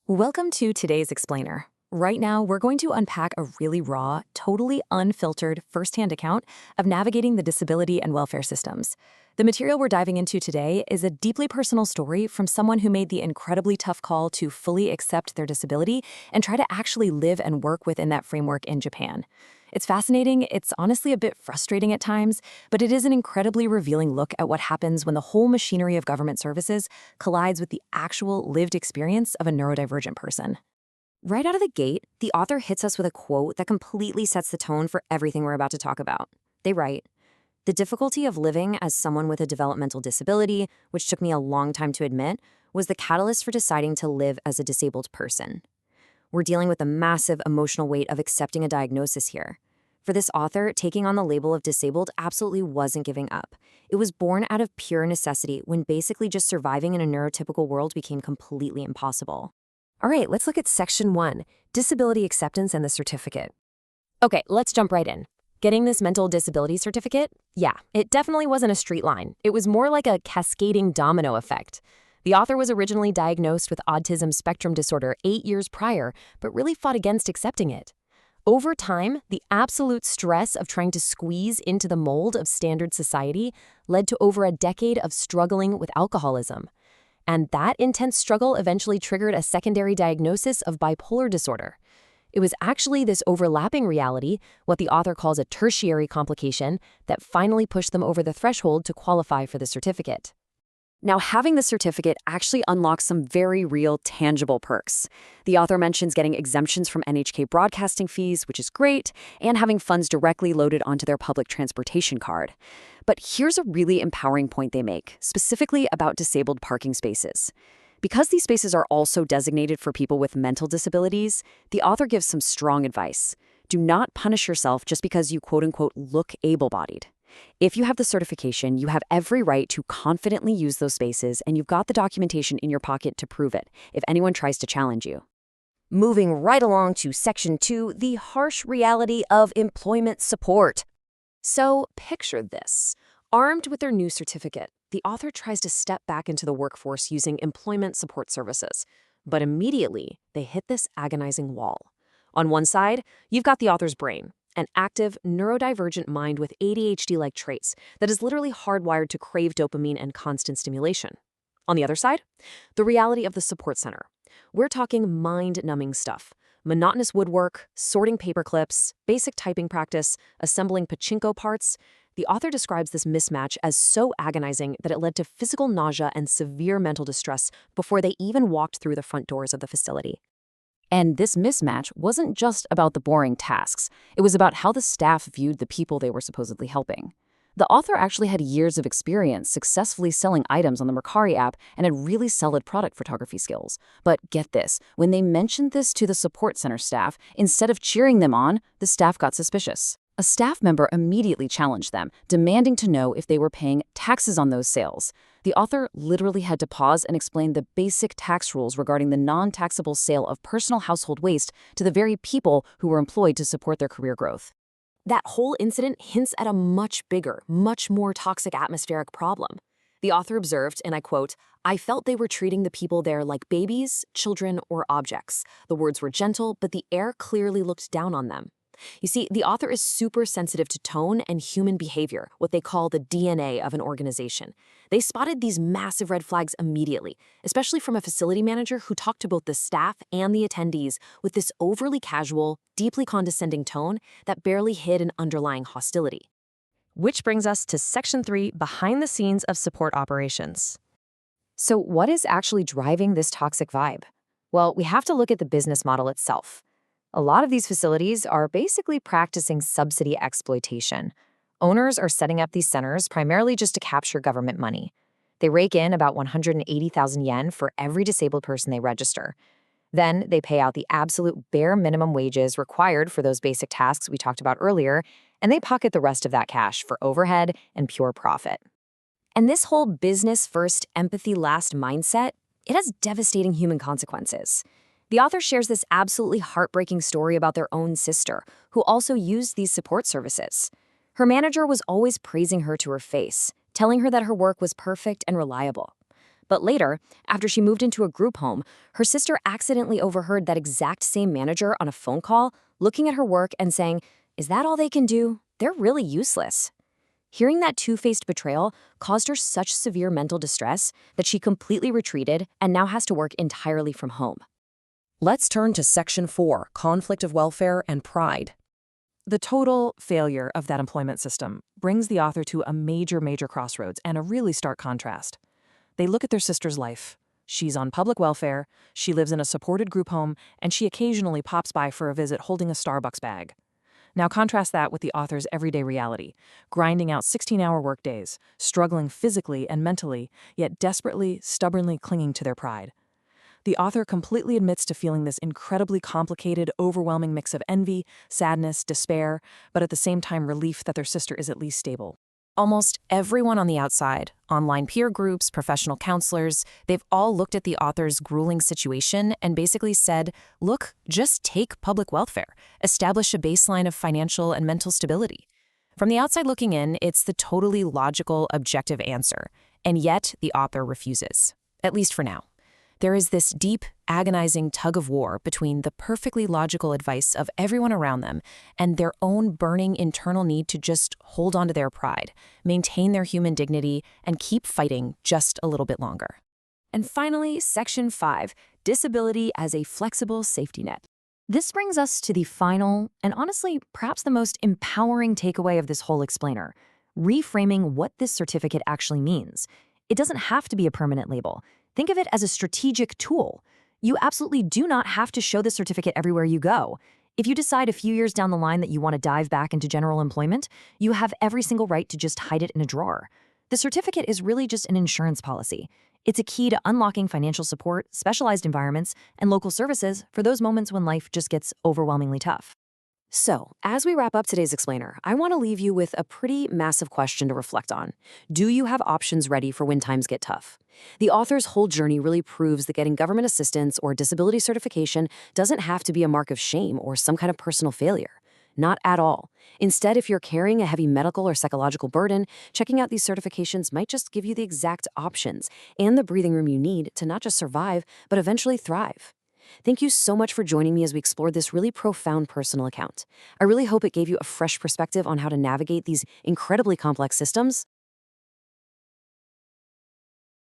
Welcome to today's Explainer. Right now, we're going to unpack a really raw, totally unfiltered firsthand account of navigating the disability and welfare systems. The material we're diving into today is a deeply personal story from someone who made the incredibly tough call to fully accept their disability and try to actually live and work within that framework in Japan. It's fascinating, it's honestly a bit frustrating at times, but it is an incredibly revealing look at what happens when the whole machinery of government services collides with the actual lived experience of a neurodivergent person. Right out of the gate, the author hits us with a quote that completely sets the tone for everything we're about to talk about. They write, "The difficulty of living as someone with a developmental disability, which took me a long time to admit, was the catalyst for deciding to live as a disabled person." We're dealing with the massive emotional weight of accepting a diagnosis here. For this author, taking on the label of disabled absolutely wasn't giving up. It was born out of pure necessity when basically just surviving in a neurotypical world became completely impossible. All right, let's look at Section 1, Disability Acceptance and the Certificate. Okay, let's jump right in. Getting this mental disability certificate? Yeah, it definitely wasn't a straight line. It was more like a cascading domino effect. The author was originally diagnosed with autism spectrum disorder 8 years prior, but really fought against accepting it. Over time, the absolute stress of trying to squeeze into the mold of standard society led to over a decade of struggling with alcoholism. And that intense struggle eventually triggered a secondary diagnosis of bipolar disorder. It was actually this overlapping reality, what the author calls a tertiary complication, that finally pushed them over the threshold to qualify for the certificate. Now, having the certificate actually unlocks some very real, tangible perks. The author mentions getting exemptions from NHK broadcasting fees, which is great, and having funds directly loaded onto their public transportation card. But here's a really empowering point they make, specifically about disabled parking spaces. Because these spaces are also designated for people with mental disabilities, the author gives some strong advice. Do not punish yourself just because you quote-unquote look able-bodied. If you have the certification, you have every right to confidently use those spaces, and you've got the documentation in your pocket to prove it if anyone tries to challenge you. Moving right along to Section 2, the harsh reality of employment support. So picture this. Armed with their new certificate, the author tries to step back into the workforce using employment support services. But immediately, they hit this agonizing wall. On one side, you've got the author's brain, an active, neurodivergent mind with ADHD-like traits that is literally hardwired to crave dopamine and constant stimulation. On the other side, the reality of the support center. We're talking mind-numbing stuff. Monotonous woodwork, sorting paper clips, basic typing practice, assembling pachinko parts. The author describes this mismatch as so agonizing that it led to physical nausea and severe mental distress before they even walked through the front doors of the facility. And this mismatch wasn't just about the boring tasks. It was about how the staff viewed the people they were supposedly helping. The author actually had years of experience successfully selling items on the Mercari app and had really solid product photography skills. But get this, when they mentioned this to the support center staff, instead of cheering them on, the staff got suspicious. A staff member immediately challenged them, demanding to know if they were paying taxes on those sales. The author literally had to pause and explain the basic tax rules regarding the non-taxable sale of personal household waste to the very people who were employed to support their career growth. That whole incident hints at a much bigger, much more toxic atmospheric problem. The author observed, and I quote, "I felt they were treating the people there like babies, children, or objects. The words were gentle, but the air clearly looked down on them." You see, the author is super sensitive to tone and human behavior, what they call the DNA of an organization. They spotted these massive red flags immediately, especially from a facility manager who talked to both the staff and the attendees with this overly casual, deeply condescending tone that barely hid an underlying hostility. Which brings us to Section 3, Behind the Scenes of Support Operations. So what is actually driving this toxic vibe? Well, we have to look at the business model itself. A lot of these facilities are basically practicing subsidy exploitation. Owners are setting up these centers primarily just to capture government money. They rake in about 180,000 yen for every disabled person they register. Then they pay out the absolute bare minimum wages required for those basic tasks we talked about earlier, and they pocket the rest of that cash for overhead and pure profit. And this whole business-first, empathy-last mindset, it has devastating human consequences. The author shares this absolutely heartbreaking story about their own sister, who also used these support services. Her manager was always praising her to her face, telling her that her work was perfect and reliable. But later, after she moved into a group home, her sister accidentally overheard that exact same manager on a phone call, looking at her work and saying, "Is that all they can do? They're really useless." Hearing that two-faced betrayal caused her such severe mental distress that she completely retreated and now has to work entirely from home. Let's turn to Section 4, Conflict of Welfare and Pride. The total failure of that employment system brings the author to a major crossroads and a really stark contrast. They look at their sister's life. She's on public welfare, she lives in a supported group home, and she occasionally pops by for a visit holding a Starbucks bag. Now contrast that with the author's everyday reality, grinding out 16-hour workdays, struggling physically and mentally, yet desperately, stubbornly clinging to their pride. The author completely admits to feeling this incredibly complicated, overwhelming mix of envy, sadness, despair, but at the same time relief that their sister is at least stable. Almost everyone on the outside, online peer groups, professional counselors, they've all looked at the author's grueling situation and basically said, look, just take public welfare, establish a baseline of financial and mental stability. From the outside looking in, it's the totally logical, objective answer, and yet the author refuses, at least for now. There is this deep, agonizing tug of war between the perfectly logical advice of everyone around them and their own burning internal need to just hold on to their pride, maintain their human dignity, and keep fighting just a little bit longer. And finally, Section 5, Disability as a Flexible Safety Net. This brings us to the final, and honestly, perhaps the most empowering takeaway of this whole explainer, reframing what this certificate actually means. It doesn't have to be a permanent label. Think of it as a strategic tool. You absolutely do not have to show this certificate everywhere you go. If you decide a few years down the line that you want to dive back into general employment, you have every single right to just hide it in a drawer. The certificate is really just an insurance policy. It's a key to unlocking financial support, specialized environments, and local services for those moments when life just gets overwhelmingly tough. So, as we wrap up today's explainer, I want to leave you with a pretty massive question to reflect on. Do you have options ready for when times get tough? The author's whole journey really proves that getting government assistance or disability certification doesn't have to be a mark of shame or some kind of personal failure. Not at all. Instead, if you're carrying a heavy medical or psychological burden, checking out these certifications might just give you the exact options and the breathing room you need to not just survive, but eventually thrive. Thank you so much for joining me as we explored this really profound personal account. I really hope it gave you a fresh perspective on how to navigate these incredibly complex systems